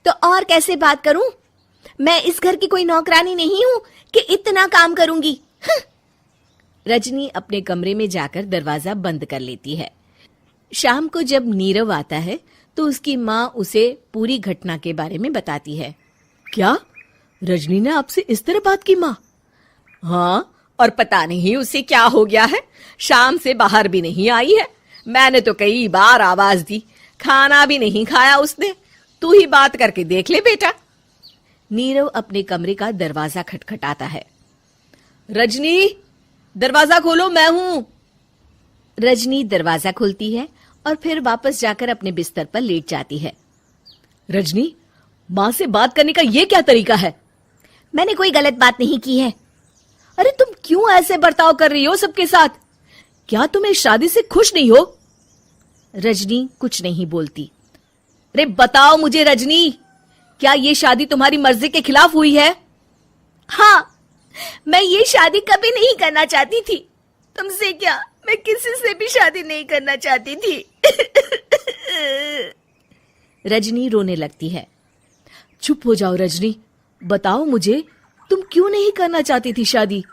तो और कैसे बात करूं? मैं इस घर की कोई नौकरानी नहीं हूं कि इतना काम करूंगी। रजनी अपने कमरे में जाकर दरवाजा बंद कर लेती है। शाम को जब नीरव आता है तो उसकी माँ उसे पूरी घटना के बारे में बताती है। क्या रजनी ने आपसे इस तरह बात की माँ? हाँ, और पता नहीं उसे क्या हो गया है, शाम से बाहर भी नहीं आई है। मैंने तो कई बार आवाज दी, खाना भी नहीं खाया उसने। तू ही बात करके देख ले बेटा। नीरव अपने कमरे का दरवाजा खटखटाता है। रजनी, दरवाजा खोलो, मैं हूं। रजनी दरवाजा खोलती है और फिर वापस जाकर अपने बिस्तर पर लेट जाती है। रजनी, माँ से बात करने का ये क्या तरीका है? मैंने कोई गलत बात नहीं की है। अरे तुम क्यों ऐसे बर्ताव कर रही हो सबके साथ? क्या तुम इस शादी से खुश नहीं हो? रजनी कुछ नहीं बोलती। अरे बताओ मुझे रजनी, क्या ये शादी तुम्हारी मर्जी के खिलाफ हुई है? हाँ, मैं ये शादी कभी नहीं करना चाहती थी। तुमसे क्या, मैं किसी से भी शादी नहीं करना चाहती थी। रजनी रोने लगती है। चुप हो जाओ रजनी, बताओ मुझे, तुम क्यों नहीं करना चाहती थी शादी?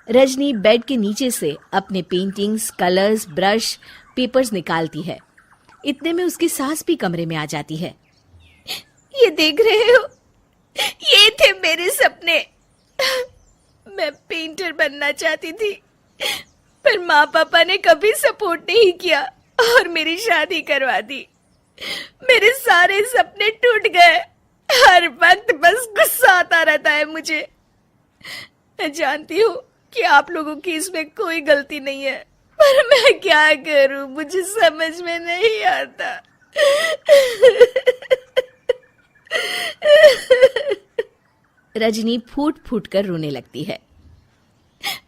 रजनी बेड के नीचे से अपने पेंटिंग्स, कलर्स, ब्रश, पेपर्स निकालती है। इतने में उसकी सास भी कमरे में आ जाती है। ये देख रहे हो, ये थे मेरे सपने। मैं पेंटर बनना चाहती थी, पर माँ पापा ने कभी सपोर्ट नहीं किया और मेरी शादी करवा दी। मेरे सारे सपने टूट गए। हर वक्त बस गुस्सा आता रहता है मुझे। मैं जानती हूँ कि आप लोगों की इसमें कोई गलती नहीं है, पर मैं क्या करूं, मुझे समझ में नहीं आता। रजनी फूट फूट कर रोने लगती है।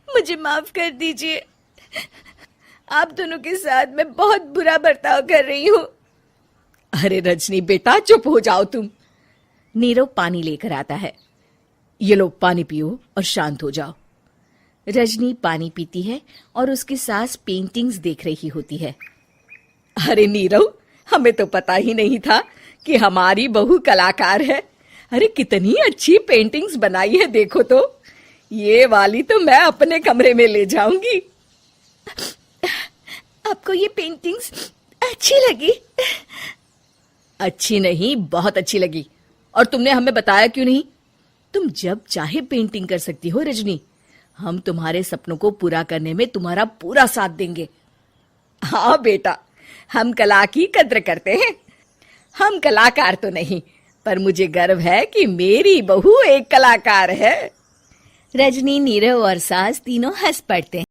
मुझे माफ कर दीजिए, आप दोनों के साथ मैं बहुत बुरा बर्ताव कर रही हूँ। अरे रजनी बेटा, चुप हो जाओ तुम। नीरव पानी लेकर आता है। ये लो पानी पियो और शांत हो जाओ। रजनी पानी पीती है और उसकी सास पेंटिंग्स देख रही होती है। अरे नीरव, हमें तो पता ही नहीं था कि हमारी बहू कलाकार है। अरे कितनी अच्छी पेंटिंग्स बनाई है, देखो तो। ये वाली तो मैं अपने कमरे में ले जाऊंगी। आपको ये पेंटिंग्स अच्छी लगी? अच्छी नहीं, बहुत अच्छी लगी। और तुमने हमें बताया क्यों नहीं? तुम जब चाहे पेंटिंग कर सकती हो रजनी। हम तुम्हारे सपनों को पूरा करने में तुम्हारा पूरा साथ देंगे। हाँ बेटा, हम कला की कद्र करते हैं। हम कलाकार तो नहीं, पर मुझे गर्व है कि मेरी बहू एक कलाकार है। रजनी, नीरव और सास तीनों हंस पड़ते हैं।